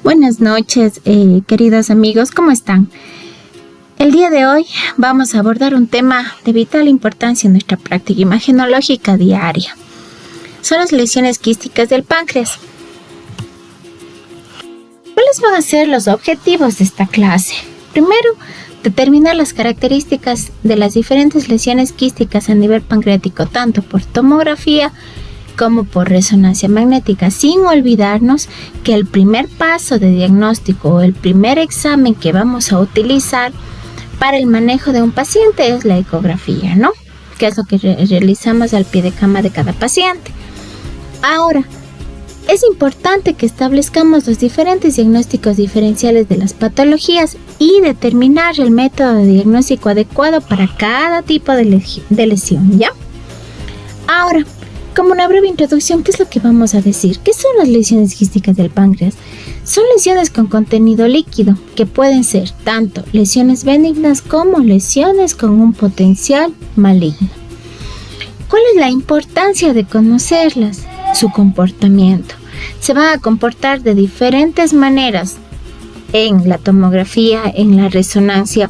Buenas noches, queridos amigos, ¿cómo están? El día de hoy vamos a abordar un tema de vital importancia en nuestra práctica imagenológica diaria. Son las lesiones quísticas del páncreas. ¿Cuáles van a ser los objetivos de esta clase? Primero, determinar las características de las diferentes lesiones quísticas a nivel pancreático, tanto por tomografía como por resonancia magnética, sin olvidarnos que el primer paso de diagnóstico o el primer examen que vamos a utilizar para el manejo de un paciente es la ecografía, ¿no? Que es lo que realizamos al pie de cama de cada paciente. Ahora, es importante que establezcamos los diferentes diagnósticos diferenciales de las patologías y determinar el método de diagnóstico adecuado para cada tipo de lesión, ¿ya? Ahora, como una breve introducción, ¿qué es lo que vamos a decir? ¿Qué son las lesiones quísticas del páncreas? Son lesiones con contenido líquido, que pueden ser tanto lesiones benignas como lesiones con un potencial maligno. ¿Cuál es la importancia de conocerlas? Su comportamiento. Se van a comportar de diferentes maneras en la tomografía, en la resonancia.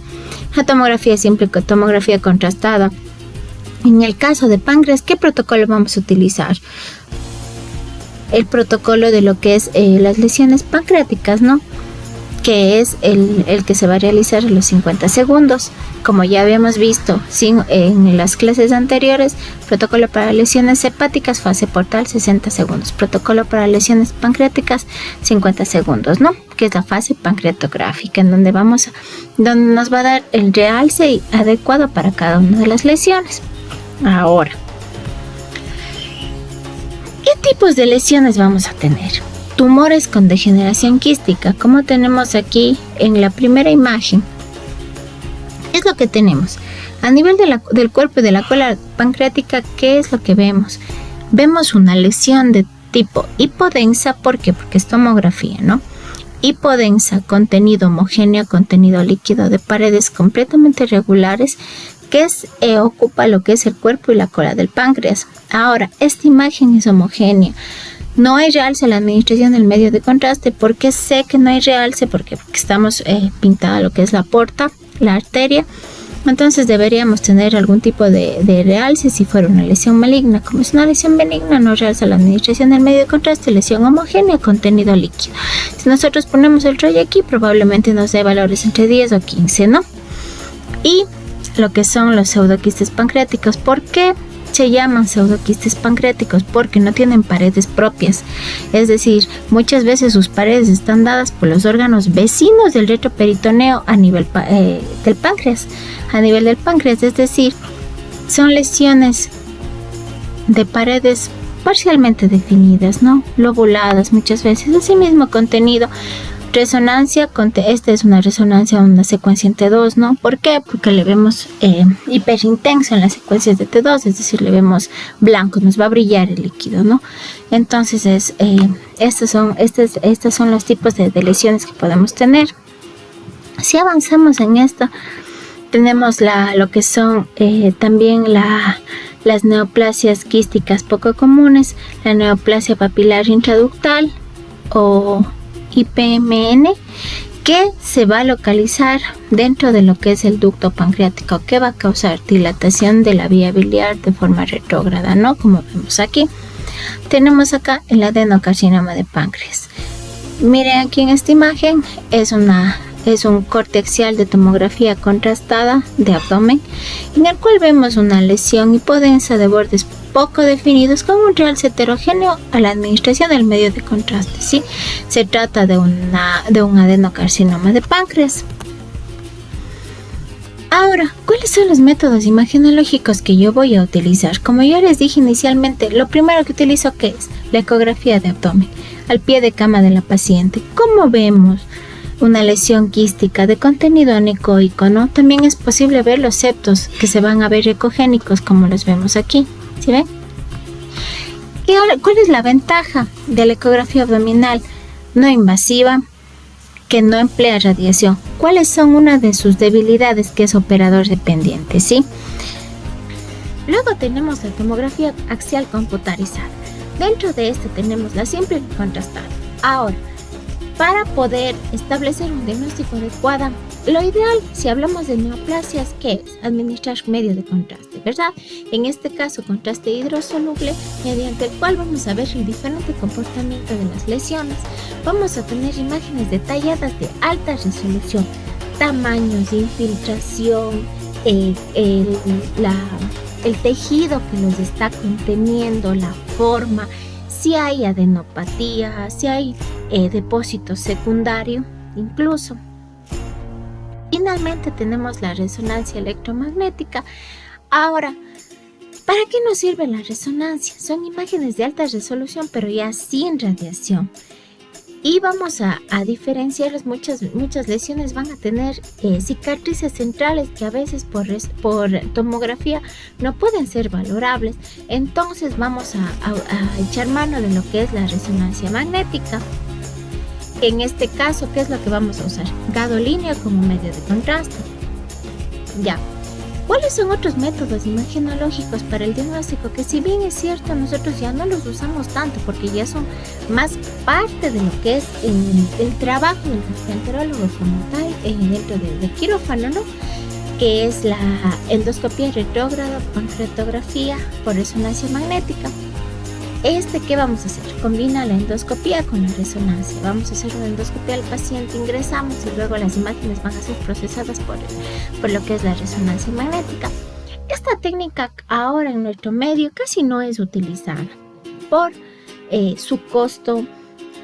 La tomografía simple, tomografía contrastada. En el caso de páncreas, ¿qué protocolo vamos a utilizar? El protocolo de lo que es las lesiones pancreáticas, ¿no? Que es el que se va a realizar a los 50 segundos. Como ya habíamos visto en las clases anteriores, protocolo para lesiones hepáticas, fase portal, 60 segundos. Protocolo para lesiones pancreáticas, 50 segundos, ¿no? Que es la fase pancreatográfica, en donde nos va a dar el realce adecuado para cada una de las lesiones. Ahora, ¿qué tipos de lesiones vamos a tener? Tumores con degeneración quística, como tenemos aquí en la primera imagen. ¿Qué es lo que tenemos? A nivel del cuerpo y de la cola pancreática, ¿qué es lo que vemos? Vemos una lesión de tipo hipodensa, ¿por qué? Porque es tomografía, ¿no? Hipodensa, contenido homogéneo, contenido líquido de paredes completamente regulares, que ocupa lo que es el cuerpo y la cola del páncreas. Ahora, esta imagen es homogénea. No hay realce en la administración del medio de contraste. ¿Por qué sé que no hay realce? Porque estamos pintada lo que es la porta, la arteria. Entonces deberíamos tener algún tipo de realce si fuera una lesión maligna. Como es una lesión benigna, no realza la administración del medio de contraste, lesión homogénea, contenido líquido. Si nosotros ponemos el ROI aquí, probablemente nos dé valores entre 10 o 15, ¿no? Y lo que son los pseudoquistes pancreáticos. ¿Por qué se llaman pseudoquistes pancreáticos? Porque no tienen paredes propias. Es decir, muchas veces sus paredes están dadas por los órganos vecinos del retroperitoneo a nivel del páncreas. A nivel del páncreas, es decir, son lesiones de paredes parcialmente definidas, ¿no? Lobuladas muchas veces. Asimismo, contenido. Resonancia, esta es una resonancia, una secuencia en T2, ¿no? ¿Por qué? Porque le vemos hiperintenso en las secuencias de T2, es decir, le vemos blanco, nos va a brillar el líquido, ¿no? Entonces, estos son los tipos de lesiones que podemos tener. Si avanzamos en esto, tenemos lo que son también las neoplasias quísticas poco comunes, la neoplasia papilar intraductal o IPMN, que se va a localizar dentro de lo que es el ducto pancreático, que va a causar dilatación de la vía biliar de forma retrógrada, ¿no? Como vemos aquí. Tenemos acá el adenocarcinoma de páncreas. Miren aquí en esta imagen, es un corte axial de tomografía contrastada de abdomen, en el cual vemos una lesión hipodensa de bordes poco definidos con un realce heterogéneo a la administración del medio de contraste, ¿sí? Se trata de un adenocarcinoma de páncreas. Ahora, ¿cuáles son los métodos imagenológicos que yo voy a utilizar? Como ya les dije inicialmente, lo primero que utilizo, ¿qué es? La ecografía de abdomen, al pie de cama de la paciente. ¿Cómo vemos una lesión quística de contenido anecoico, ¿no? También es posible ver los septos que se van a ver ecogénicos, como los vemos aquí, ¿sí ven? ¿Y ahora, cuál es la ventaja de la ecografía abdominal no invasiva, que no emplea radiación? ¿Cuáles son una de sus debilidades? Que es operador dependiente, ¿sí? Luego tenemos la tomografía axial computarizada. Dentro de este tenemos la simple y contrastada. Ahora, para poder establecer un diagnóstico adecuado. Lo ideal, si hablamos de neoplasias, ¿qué es? Administrar medio de contraste, ¿verdad? En este caso, contraste hidrosoluble, mediante el cual vamos a ver el diferente comportamiento de las lesiones. Vamos a tener imágenes detalladas de alta resolución, tamaños, infiltración, el tejido que los está conteniendo, la forma, si hay adenopatía, si hay depósito secundario, incluso. Finalmente tenemos la resonancia electromagnética. Ahora, ¿para qué nos sirve la resonancia? Son imágenes de alta resolución, pero ya sin radiación. Y vamos a diferenciarlos. Muchas lesiones van a tener cicatrices centrales que a veces por tomografía no pueden ser valorables. Entonces vamos a echar mano de lo que es la resonancia magnética. En este caso, ¿qué es lo que vamos a usar? Gadolíneo como medio de contraste. Ya. ¿Cuáles son otros métodos imagenológicos para el diagnóstico? Que si bien es cierto, nosotros ya no los usamos tanto porque ya son más parte de lo que es el trabajo del gastroenterólogo como tal, dentro de quirófano, ¿no? Que es la endoscopía retrógrada, pancreatografía por resonancia magnética. ¿Qué vamos a hacer? Combina la endoscopía con la resonancia. Vamos a hacer una endoscopía al paciente, ingresamos y luego las imágenes van a ser procesadas por lo que es la resonancia magnética. Esta técnica ahora en nuestro medio casi no es utilizada por su costo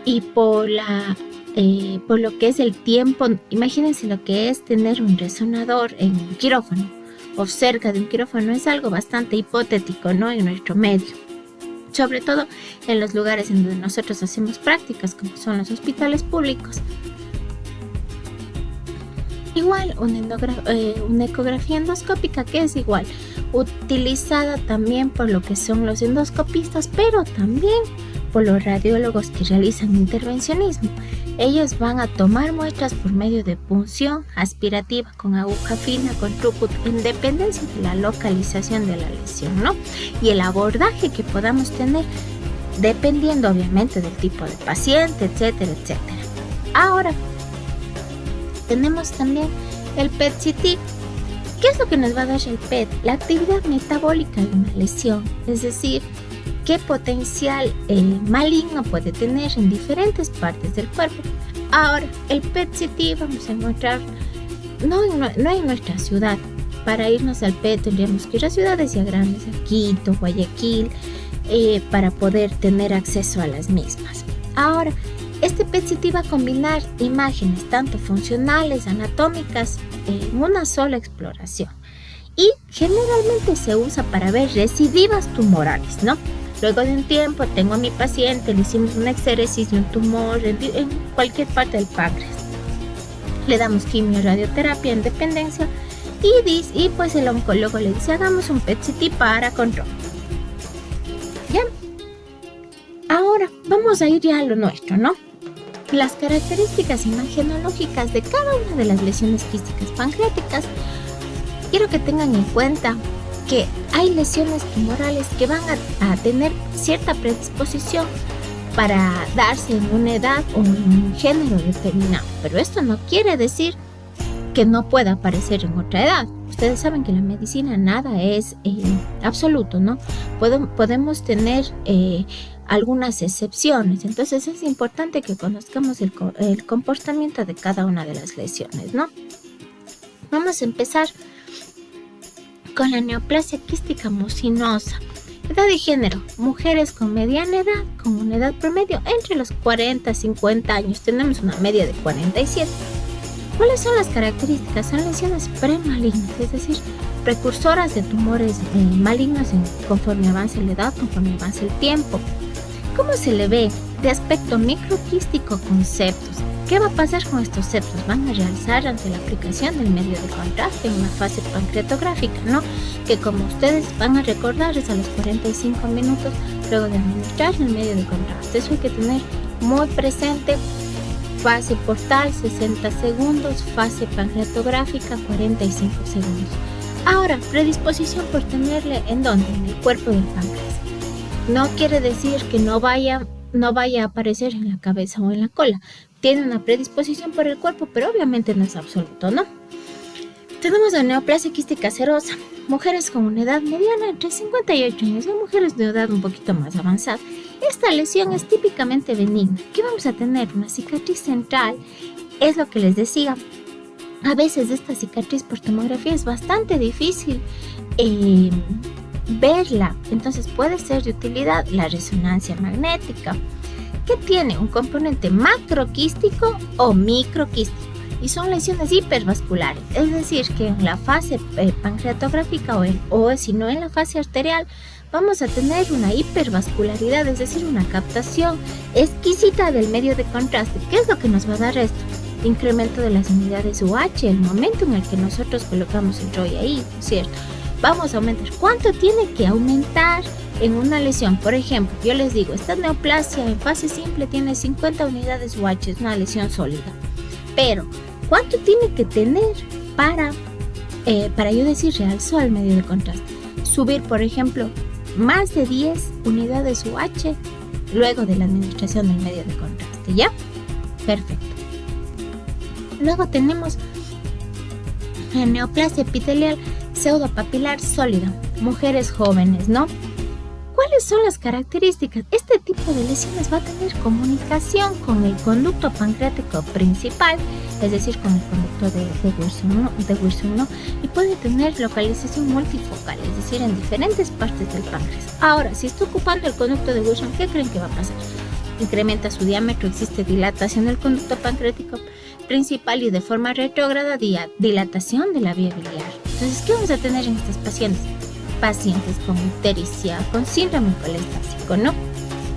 y por lo que es el tiempo. Imagínense lo que es tener un resonador en un quirófano o cerca de un quirófano. Es algo bastante hipotético, ¿no? En nuestro medio. Sobre todo en los lugares en donde nosotros hacemos prácticas, como son los hospitales públicos. Igual una ecografía endoscópica, que es igual utilizada también por lo que son los endoscopistas, pero también por los radiólogos que realizan intervencionismo. Ellos van a tomar muestras por medio de punción aspirativa con aguja fina, con throughput, en dependencia de la localización de la lesión, ¿no? Y el abordaje que podamos tener, dependiendo obviamente del tipo de paciente, etcétera, etcétera. Ahora, tenemos también el PET-CT. ¿Qué es lo que nos va a dar el PET? La actividad metabólica de una lesión, es decir, qué potencial maligno puede tener en diferentes partes del cuerpo. Ahora, el PET-CT vamos a encontrar no en nuestra ciudad. Para irnos al PET tendríamos que ir a ciudades ya grandes, a Quito, Guayaquil, para poder tener acceso a las mismas. Ahora, este PET-CT va a combinar imágenes tanto funcionales, anatómicas, en una sola exploración. Y generalmente se usa para ver recidivas tumorales, ¿no? Luego de un tiempo tengo a mi paciente, le hicimos una exéresis de un tumor en cualquier parte del páncreas. Le damos quimio, radioterapia en dependencia y pues el oncólogo le dice, hagamos un PET-CT para control. ¿Ya? Ahora vamos a ir ya a lo nuestro, ¿no? Las características imagenológicas de cada una de las lesiones quísticas pancreáticas. Quiero que tengan en cuenta que hay lesiones tumorales que van a tener cierta predisposición para darse en una edad o en un género determinado, pero esto no quiere decir que no pueda aparecer en otra edad. Ustedes saben que en la medicina nada es absoluto, ¿no? Podemos tener algunas excepciones, entonces es importante que conozcamos el comportamiento de cada una de las lesiones, ¿no? Vamos a empezar con la neoplasia quística mucinosa. Edad y género: mujeres con mediana edad, con una edad promedio entre los 40 y 50 años. Tenemos una media de 47. ¿Cuáles son las características? Son lesiones premalignas, es decir, precursoras de tumores malignos conforme avance la edad, conforme avance el tiempo. ¿Cómo se le ve? De aspecto microquístico con septos. ¿Qué va a pasar con estos septos? Van a realzar ante la aplicación del medio de contraste en una fase pancreatográfica, ¿no? Que como ustedes van a recordar es a los 45 minutos luego de administrar el medio de contraste. Eso hay que tener muy presente. Fase portal 60 segundos, fase pancreatográfica 45 segundos. Ahora, predisposición por tenerle ¿en dónde? En el cuerpo del páncreas. No quiere decir que no vaya no vaya a aparecer en la cabeza o en la cola. Tiene una predisposición por el cuerpo, pero obviamente no es absoluto, ¿no? Tenemos la neoplasia quística serosa. Mujeres con una edad mediana entre 58 años y mujeres de edad un poquito más avanzada. Esta lesión es típicamente benigna. ¿Qué vamos a tener? Una cicatriz central. Es lo que les decía. A veces esta cicatriz por tomografía es bastante difícil verla. Entonces puede ser de utilidad la resonancia magnética, que tiene un componente macroquístico o microquístico. Y son lesiones hipervasculares, es decir, que en la fase pancreatográfica o si no en la fase arterial, vamos a tener una hipervascularidad, es decir, una captación exquisita del medio de contraste. ¿Qué es lo que nos va a dar esto? Incremento de las unidades UH, el momento en el que nosotros colocamos el ROI ahí, ¿cierto? Vamos a aumentar. ¿Cuánto tiene que aumentar en una lesión? Por ejemplo, yo les digo, esta neoplasia en fase simple tiene 50 unidades UH, es una lesión sólida. Pero, ¿cuánto tiene que tener para yo decir realzó el medio de contraste? Subir, por ejemplo, más de 10 unidades UH luego de la administración del medio de contraste, ¿ya? Perfecto. Luego tenemos neoplasia epitelial pseudopapilar sólida, mujeres jóvenes, ¿no? ¿Cuáles son las características? Este tipo de lesiones va a tener comunicación con el conducto pancreático principal, es decir, con el conducto de Wilson, ¿no? Y puede tener localización multifocal, es decir, en diferentes partes del páncreas. Ahora, si está ocupando el conducto de Wilson, ¿qué creen que va a pasar? Incrementa su diámetro, existe dilatación del conducto pancreático principal y de forma retrógrada dilatación de la vía biliar. Entonces, ¿qué vamos a tener en estos pacientes? Pacientes con ictericia, con síndrome colestásico, ¿no?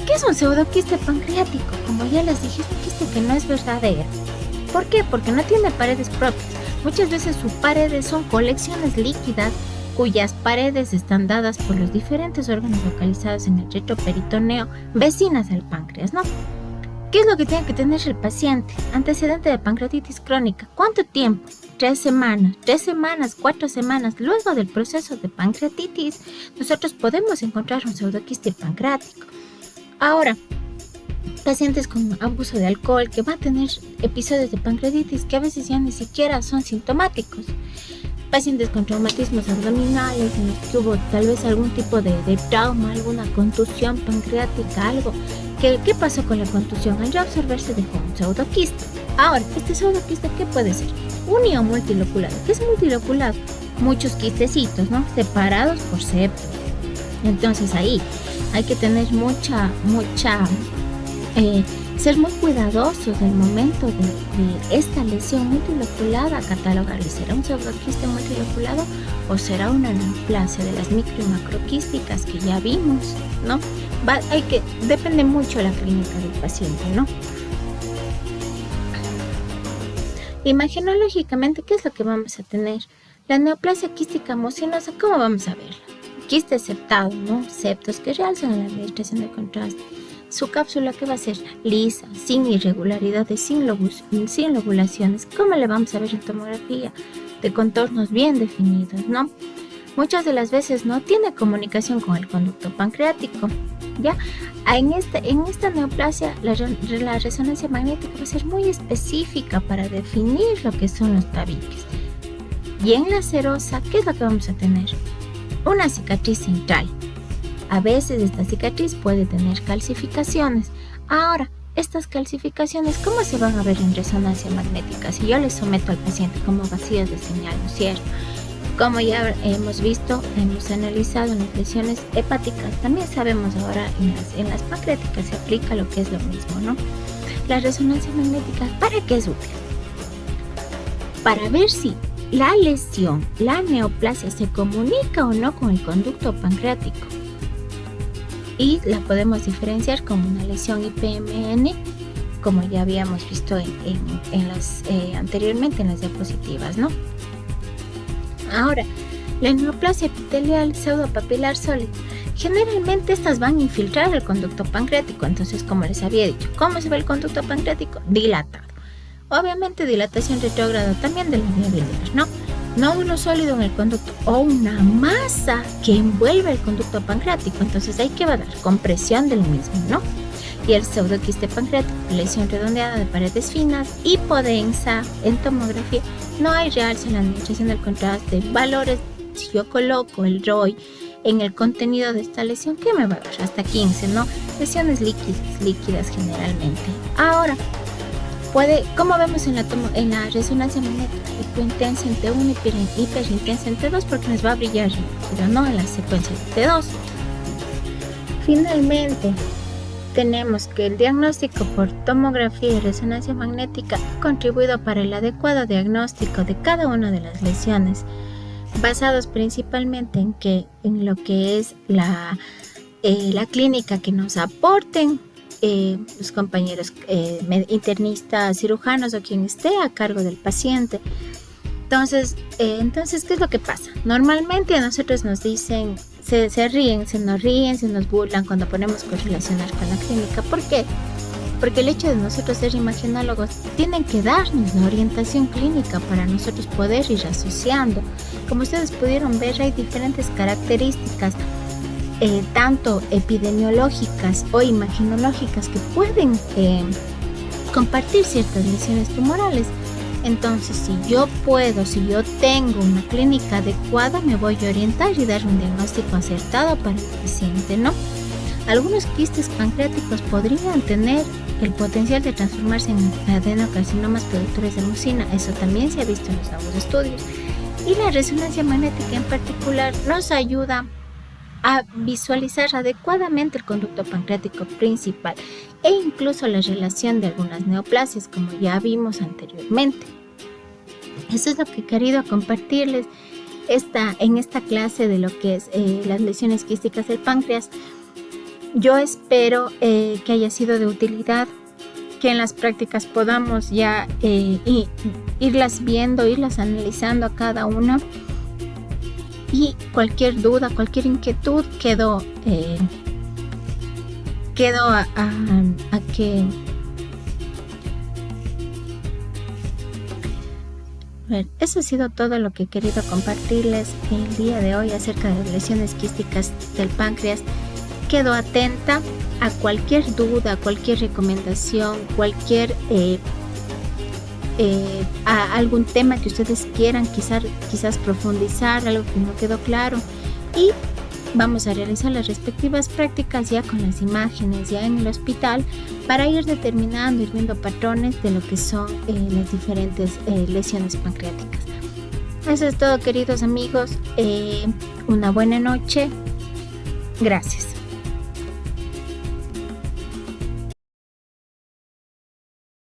¿Qué es un pseudoquiste pancreático? Como ya les dije, es un quiste que no es verdadero. ¿Por qué? Porque no tiene paredes propias. Muchas veces sus paredes son colecciones líquidas cuyas paredes están dadas por los diferentes órganos localizados en el retroperitoneo vecinas al páncreas, ¿no? ¿Qué es lo que tiene que tener el paciente? Antecedente de pancreatitis crónica. ¿Cuánto tiempo? 3 semanas, 4 semanas. Luego del proceso de pancreatitis, nosotros podemos encontrar un pseudoquiste pancreático. Ahora, pacientes con abuso de alcohol que va a tener episodios de pancreatitis que a veces ya ni siquiera son sintomáticos. Pacientes con traumatismos abdominales en los que hubo tal vez algún tipo de trauma, alguna contusión pancreática, algo. ¿Qué pasó con la contusión? Al reabsorberse dejó un pseudoquiste. Ahora, este pseudoquiste, ¿qué puede ser? Uni o multiloculado. ¿Qué es multiloculado? Muchos quistecitos, ¿no? Separados por septos. Entonces ahí hay que tener ser muy cuidadosos del momento de esta lesión multiloculada, catalogarle, ¿será un pseudoquiste multiloculado o será una neoplasia de las micro y macroquísticas que ya vimos, ¿no? Depende mucho de la clínica del paciente, ¿no? Imagenológicamente, ¿qué es lo que vamos a tener? La neoplasia quística mucinosa, ¿cómo vamos a verla? Quiste septado, ¿no? Septos que realzan en la administración de contraste. Su cápsula, ¿qué va a ser? Lisa, sin irregularidades, sin lobulaciones. ¿Cómo le vamos a ver en tomografía? De contornos bien definidos, ¿no? Muchas de las veces no tiene comunicación con el conducto pancreático, ¿ya? En esta neoplasia, la resonancia magnética va a ser muy específica para definir lo que son los tabiques. Y en la serosa, ¿qué es lo que vamos a tener? Una cicatriz central. A veces esta cicatriz puede tener calcificaciones. Ahora, estas calcificaciones, ¿cómo se van a ver en resonancia magnética? Si yo les someto al paciente como vacíos de señal, ¿no es cierto? Como ya hemos visto, hemos analizado en las lesiones hepáticas, también sabemos ahora en las pancreáticas se aplica lo que es lo mismo, ¿no? La resonancia magnética, ¿para qué es útil? Para ver si la lesión, la neoplasia, se comunica o no con el conducto pancreático. Y la podemos diferenciar como una lesión IPMN, como ya habíamos visto anteriormente en las diapositivas, ¿no? Ahora, la neoplasia epitelial pseudopapilar sólida. Generalmente estas van a infiltrar el conducto pancreático, entonces como les había dicho, ¿cómo se ve el conducto pancreático? Dilatado. Obviamente dilatación retrógrada también de la vía biliar, ¿no? Nódulo sólido en el conducto o una masa que envuelve el conducto pancreático, entonces hay que dar compresión del mismo, ¿no? y el pseudoquiste pancreático, lesión redondeada de paredes finas, hipodensa en tomografía. No hay realce en la administración del contraste. Valores, si yo coloco el ROI en el contenido de esta lesión, ¿qué me va a dar? Hasta 15, ¿no? Lesiones líquidas generalmente. Ahora, como vemos en la resonancia magnética, hipointensa en T1 y hiperintensa en T2, porque nos va a brillar, pero no en la secuencia de T2. Finalmente, tenemos que el diagnóstico por tomografía y resonancia magnética ha contribuido para el adecuado diagnóstico de cada una de las lesiones, basados principalmente en lo que es la clínica que nos aporten los compañeros internistas, cirujanos o quien esté a cargo del paciente. Entonces, ¿qué es lo que pasa? Normalmente a nosotros nos dicen, se ríen, se nos burlan cuando ponemos correlacionar con la clínica. ¿Por qué? Porque el hecho de nosotros ser imagenólogos tienen que darnos la orientación clínica para nosotros poder ir asociando. Como ustedes pudieron ver, hay diferentes características, tanto epidemiológicas o imagenológicas, que pueden compartir ciertas lesiones tumorales. Entonces, si yo tengo una clínica adecuada, me voy a orientar y dar un diagnóstico acertado para el paciente, ¿no? Algunos quistes pancreáticos podrían tener el potencial de transformarse en adenocarcinomas productores de mucina. Eso también se ha visto en los nuevos estudios. Y la resonancia magnética en particular nos ayuda a visualizar adecuadamente el conducto pancreático principal e incluso la relación de algunas neoplasias, como ya vimos anteriormente. Eso es lo que he querido compartirles en esta clase de lo que es las lesiones quísticas del páncreas. Yo espero que haya sido de utilidad, que en las prácticas podamos ya irlas viendo, irlas analizando a cada una. Y cualquier duda, cualquier inquietud, quedo a que... Eso ha sido todo lo que he querido compartirles el día de hoy acerca de las lesiones quísticas del páncreas. Quedo atenta a cualquier duda, cualquier recomendación, a algún tema que ustedes quieran quizás profundizar, algo que no quedó claro, y vamos a realizar las respectivas prácticas ya con las imágenes ya en el hospital para ir determinando, ir viendo patrones de lo que son las diferentes lesiones pancreáticas. Eso es todo, queridos amigos. Una buena noche. Gracias.